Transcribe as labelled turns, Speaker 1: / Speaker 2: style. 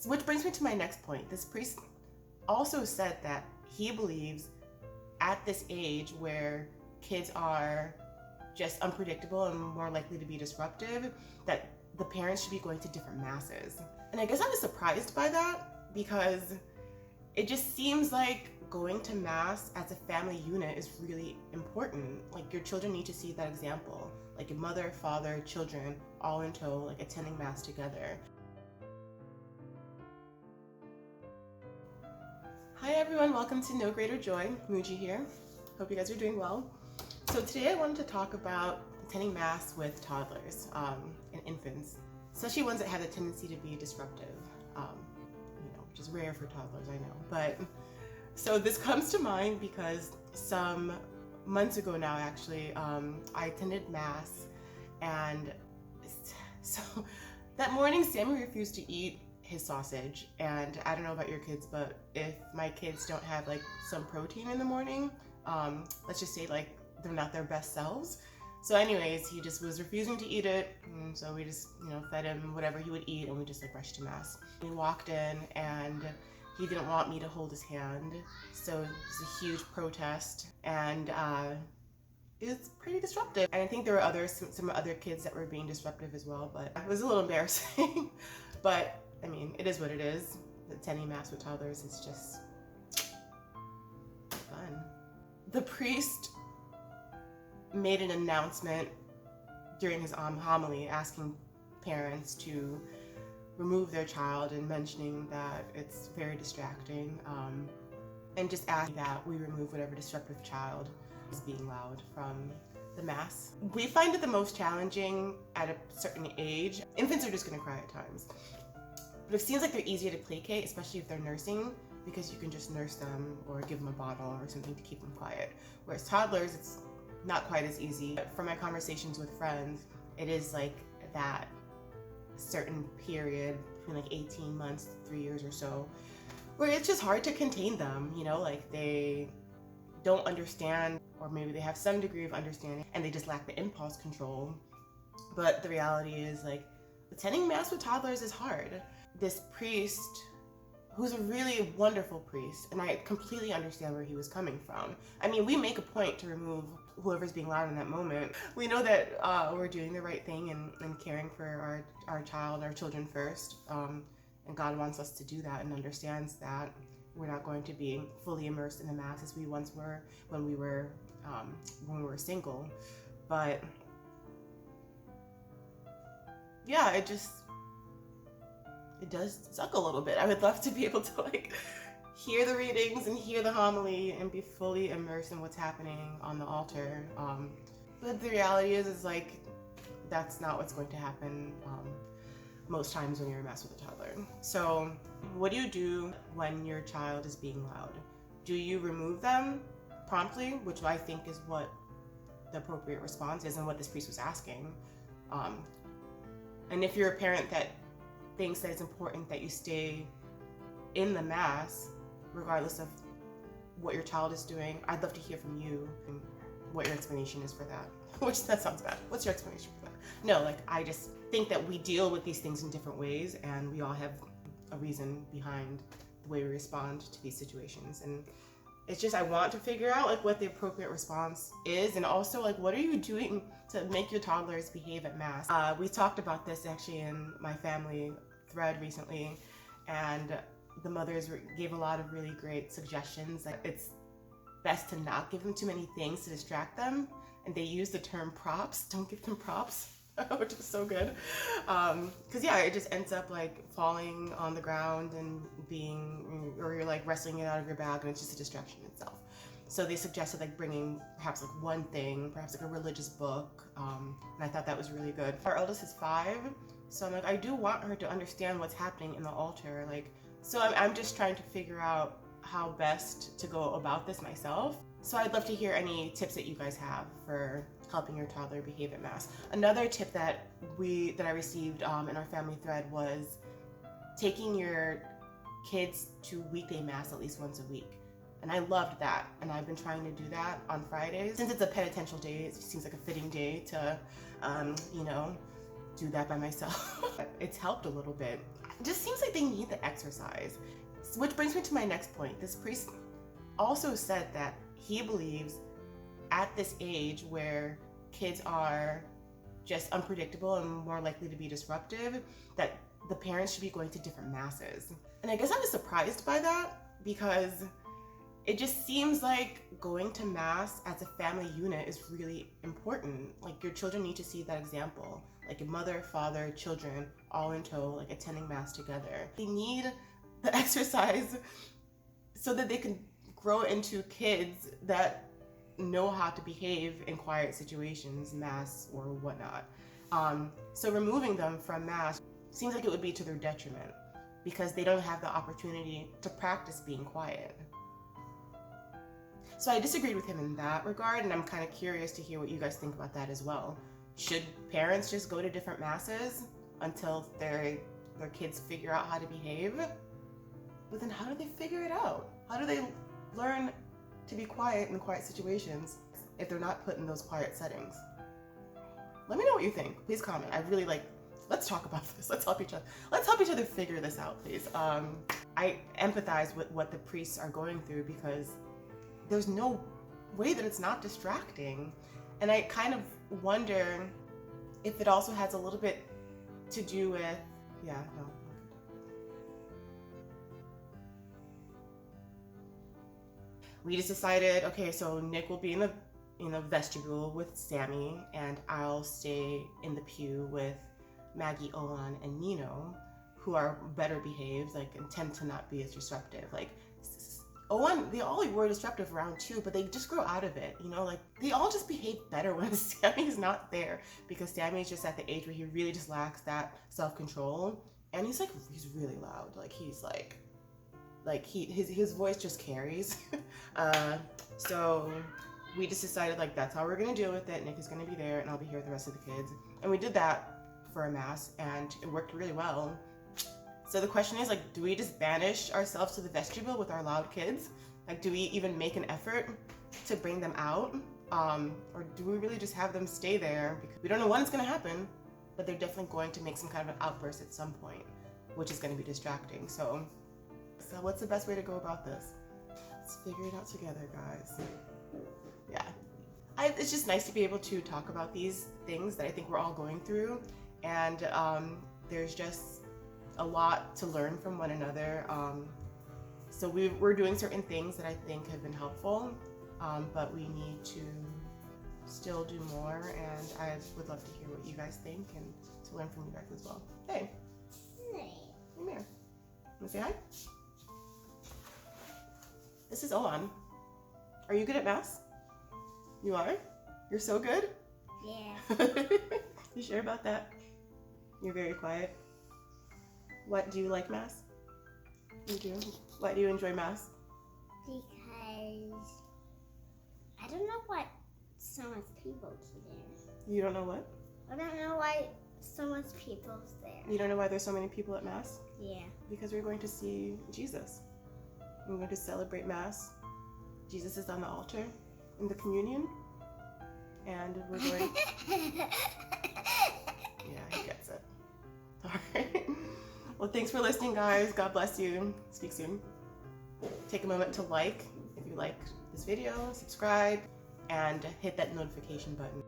Speaker 1: Which brings me to my next point. This priest also said that he believes at this age where kids are just unpredictable and more likely to be disruptive, that the parents should be going to different masses. And I guess I was surprised by that because it just seems like going to mass as a family unit is really important. Like, your children need to see that example. Like, your mother, father, children, all in tow, like attending mass together. Hi everyone, welcome to No Greater Joy. Muji here. Hope you guys are doing well. So today I wanted to talk about attending mass with toddlers and infants, especially ones that have a tendency to be disruptive, which is rare for toddlers, I know. But so this comes to mind because some months ago now, actually, I attended mass, and so that morning Sammy refused to eat his sausage. And I don't know about your kids, but if my kids don't have like some protein in the morning, let's just say like they're not their best selves. So anyways, he just was refusing to eat it, and so we just fed him whatever he would eat, and we just like rushed to mass. We walked in and he didn't want me to hold his hand, so it was a huge protest, and it's pretty disruptive. And I think there were some other kids that were being disruptive as well, but it was a little embarrassing. But I mean, it is what it is. Attending mass with toddlers is just fun. The priest made an announcement during his homily asking parents to remove their child and mentioning that it's very distracting, and just asking that we remove whatever disruptive child is being loud from the mass. We find it the most challenging at a certain age. Infants are just going to cry at times. But it seems like they're easier to placate, especially if they're nursing, because you can just nurse them or give them a bottle or something to keep them quiet. Whereas toddlers, it's not quite as easy. But from my conversations with friends, it is like that certain period between like 18 months, 3 years or so, where it's just hard to contain them, like they don't understand, or maybe they have some degree of understanding and they just lack the impulse control. But the reality is, like, attending mass with toddlers is hard. This priest, who's a really wonderful priest, and I completely understand where he was coming from. I mean, we make a point to remove whoever's being loud in that moment. We know that we're doing the right thing and caring for our children first, and God wants us to do that and understands that we're not going to be fully immersed in the mass as we once were when we were single. But yeah, it does suck a little bit. I would love to be able to like hear the readings and hear the homily and be fully immersed in what's happening on the altar. But the reality is like that's not what's going to happen most times when you're in mass with a toddler. So what do you do when your child is being loud? Do you remove them promptly, which I think is what the appropriate response is and what this priest was asking? And if you're a parent that thinks that it's important that you stay in the mass, regardless of what your child is doing, I'd love to hear from you and what your explanation is for that. Which, that sounds bad. What's your explanation for that? No, like, I just think that we deal with these things in different ways, and we all have a reason behind the way we respond to these situations. And it's just, I want to figure out like what the appropriate response is, and also like what are you doing to make your toddlers behave at mass. We talked about this actually in my family thread recently, and the mothers gave a lot of really great suggestions. Like, it's best to not give them too many things to distract them, and they use the term props. Don't give them props. Which is so good, because yeah, it just ends up like falling on the ground and or you're like wrestling it out of your bag, and it's just a distraction itself. So they suggested like bringing perhaps like one thing, perhaps like a religious book, and I thought that was really good. Our eldest is 5, so I'm like, I do want her to understand what's happening in the altar, like, so I'm just trying to figure out how best to go about this myself. So I'd love to hear any tips that you guys have for helping your toddler behave at mass. Another tip that I received in our family thread was taking your kids to weekday mass at least once a week. And I loved that, and I've been trying to do that on Fridays. Since it's a penitential day, it seems like a fitting day to, do that by myself. It's helped a little bit. It just seems like they need the exercise. Which brings me to my next point. This priest also said that he believes at this age where kids are just unpredictable and more likely to be disruptive, that the parents should be going to different masses. And I guess I was surprised by that, because it just seems like going to mass as a family unit is really important. Like, your children need to see that example. Like, your mother, father, children, all in tow, like attending mass together. They need the exercise so that they can grow into kids that know how to behave in quiet situations, mass or whatnot. So removing them from mass seems like it would be to their detriment, because they don't have the opportunity to practice being quiet. So I disagreed with him in that regard, and I'm kind of curious to hear what you guys think about that as well. Should parents just go to different masses until their kids figure out how to behave? But then how do they figure it out? How do they learn to be quiet in quiet situations if they're not put in those quiet settings? Let me know what you think. Please comment. I really let's talk about this. Let's help each other figure this out, please. I empathize with what the priests are going through, because there's no way that it's not distracting. And I kind of wonder if it also has a little bit to do with, we just decided, okay, so Nick will be in the vestibule with Sammy, and I'll stay in the pew with Maggie, Owen, and Nino, who are better behaved, like, and tend to not be as disruptive. Like, Owen, they all were disruptive around too, but they just grow out of it, you know? Like, they all just behave better when Sammy's not there, because Sammy's just at the age where he really just lacks that self-control, and he's really loud. Like, he's his voice just carries. So we just decided, like, that's how we're gonna deal with it. Nick is gonna be there, and I'll be here with the rest of the kids. And we did that for a mass, and it worked really well. So the question is, like, do we just banish ourselves to the vestibule with our loud kids? Like, do we even make an effort to bring them out? Or do we really just have them stay there? Because we don't know when it's gonna happen, but they're definitely going to make some kind of an outburst at some point, which is gonna be distracting. So what's the best way to go about this? Let's figure it out together, guys. Yeah. It's just nice to be able to talk about these things that I think we're all going through. And there's just a lot to learn from one another. So we're doing certain things that I think have been helpful, but we need to still do more, and I would love to hear what you guys think and to learn from you guys as well. Hey. Hey. Come here. Wanna say hi? This is Owen. Are you good at math? You are? You're so good?
Speaker 2: Yeah.
Speaker 1: You sure about that? You're very quiet. What do you like math? You do? Why do you enjoy math?
Speaker 2: Because I don't know why so much people's there.
Speaker 1: You don't know what?
Speaker 2: I don't know why so much people's there.
Speaker 1: You don't know why there's so many people at mass?
Speaker 2: Yeah.
Speaker 1: Because we're going to see Jesus. We're going to celebrate mass. Jesus is on the altar in the communion, and we're going. Yeah, he gets it. All right. Well, thanks for listening, guys. God bless you. Speak soon. Take a moment to like if you liked this video, subscribe, and hit that notification button.